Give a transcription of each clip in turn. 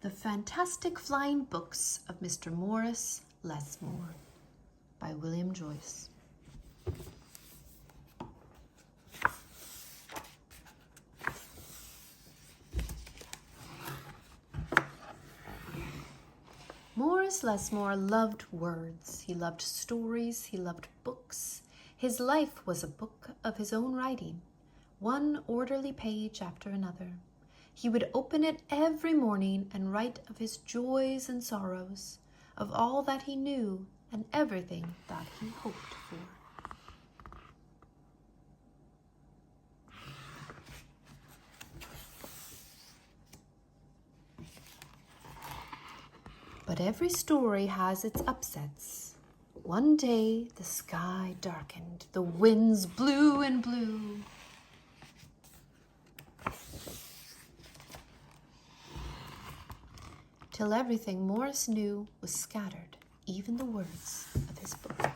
The Fantastic Flying Books of Mr. Morris Lessmore by William Joyce. Morris Lessmore loved words. He loved stories. He loved books. His life was a book of his own writing, one orderly page after another. He would open it every morning and write of his joys and sorrows, of all that he knew and everything that he hoped for. But every story has its upsets. One day the sky darkened, the winds blew and blew. Till everything Morris knew was scattered, even the words of his book.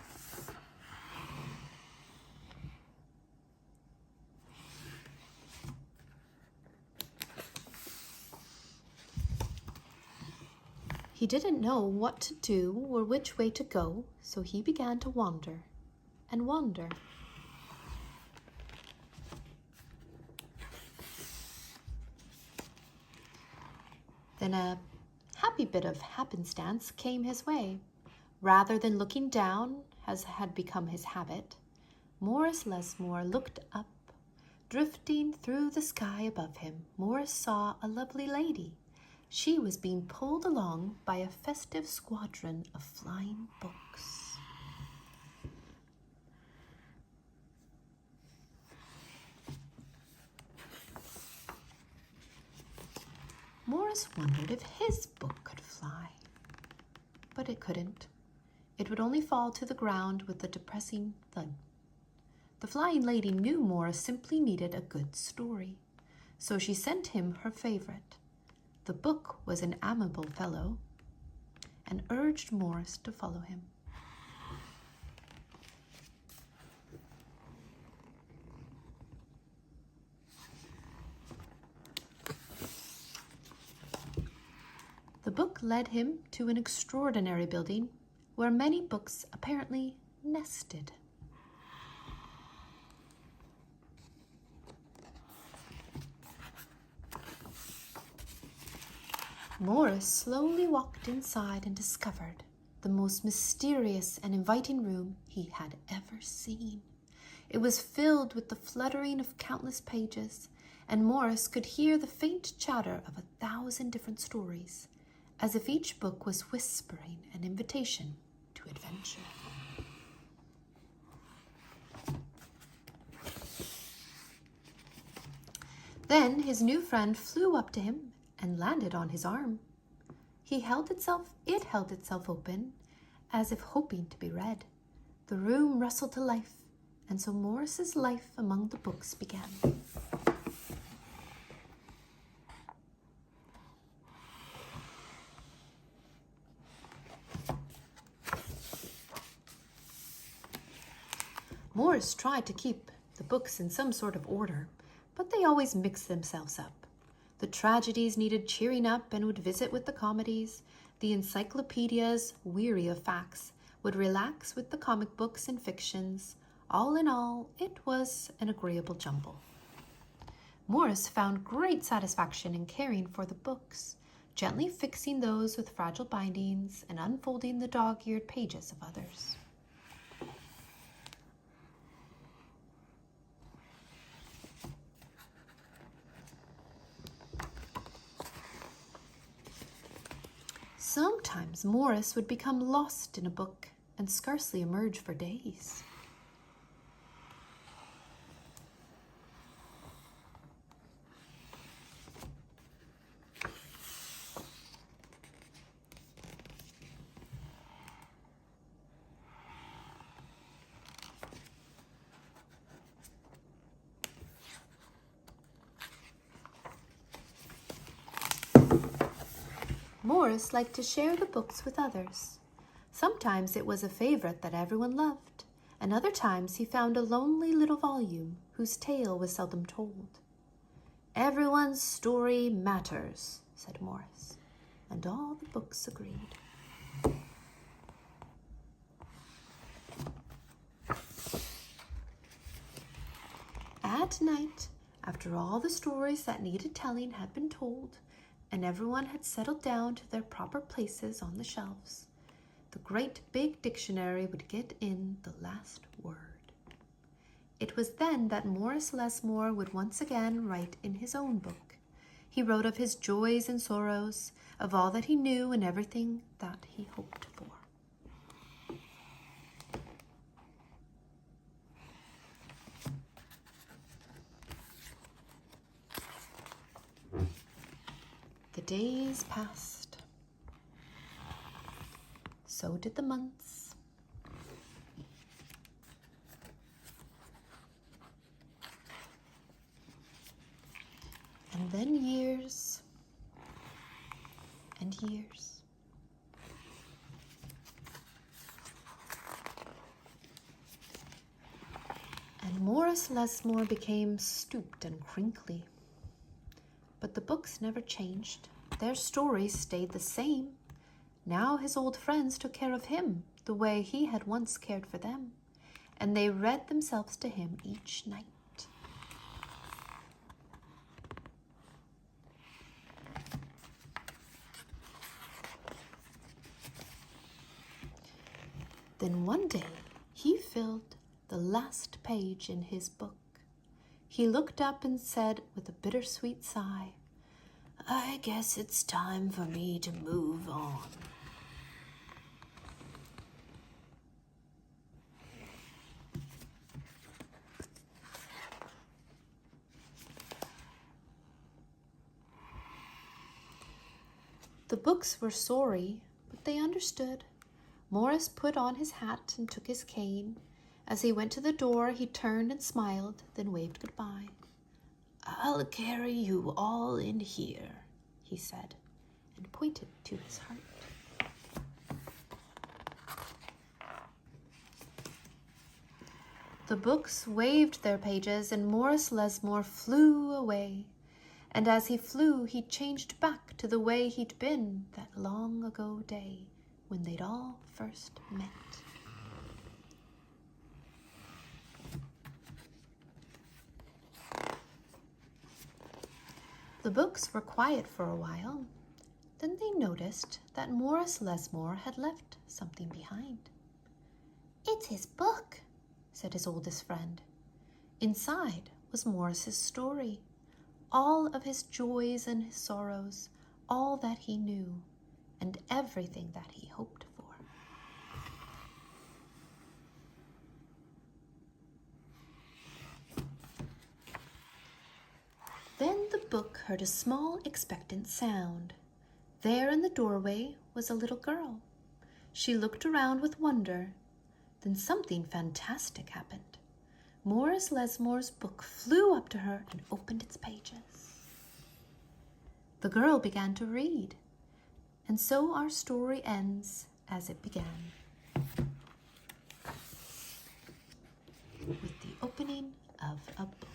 He didn't know what to do or which way to go, so he began to wander and wander. Then a happy bit of happenstance came his way. Rather than looking down, as had become his habit, Morris Lessmore looked up. Drifting through the sky above him, Morris saw a lovely lady. She was being pulled along by a festive squadron of flying books. Morris wondered if his book could fly, but it couldn't. It would only fall to the ground with a depressing thud. The flying lady knew Morris simply needed a good story, so she sent him her favorite. The book was an amiable fellow and urged Morris to follow him. The book led him to an extraordinary building where many books apparently nested. Morris slowly walked inside and discovered the most mysterious and inviting room he had ever seen. It was filled with the fluttering of countless pages, and Morris could hear the faint chatter of 1,000 different stories, as if each book was whispering an invitation to adventure. Then his new friend flew up to him and landed on his arm. It held itself open, as if hoping to be read. The room rustled to life, and so Morris's life among the books began. Morris tried to keep the books in some sort of order, but they always mixed themselves up. The tragedies needed cheering up and would visit with the comedies. The encyclopedias, weary of facts, would relax with the comic books and fictions. All in all, it was an agreeable jumble. Morris found great satisfaction in caring for the books, gently fixing those with fragile bindings and unfolding the dog-eared pages of others. Sometimes Morris would become lost in a book and scarcely emerge for days. Morris liked to share the books with others. Sometimes it was a favorite that everyone loved, and other times he found a lonely little volume whose tale was seldom told. "Everyone's story matters," said Morris. and all the books agreed. At night, after all the stories that needed telling had been told, and everyone had settled down to their proper places on the shelves, the great big dictionary would get in the last word. It was then that Morris Lessmore would once again write in his own book. He wrote of his joys and sorrows, of all that he knew and everything that he hoped for. The days passed. So did the months. And then years and years. And Morris Lessmore became stooped and crinkly. But the books never changed. Their stories stayed the same. Now his old friends took care of him the way he had once cared for them, and they read themselves to him each night. Then one day he filled the last page in his book. He looked up and said with a bittersweet sigh, "I guess it's time for me to move on." The books were sorry, but they understood. Morris put on his hat and took his cane. As he went to the door, he turned and smiled, then waved goodbye. "I'll carry you all in here," he said, and pointed to his heart. The books waved their pages, and Morris Lessmore flew away. And as he flew, he changed back to the way he'd been that long ago day when they'd all first met. The books were quiet for a while. Then they noticed that Morris Lessmore had left something behind. "It's his book," said his oldest friend. Inside was Morris's story, all of his joys and his sorrows, all that he knew, and everything that he hoped for. Then the book heard a small, expectant sound. There in the doorway was a little girl. She looked around with wonder. Then something fantastic happened. Morris Lessmore's book flew up to her and opened its pages. The girl began to read, and so our story ends as it began, with the opening of a book.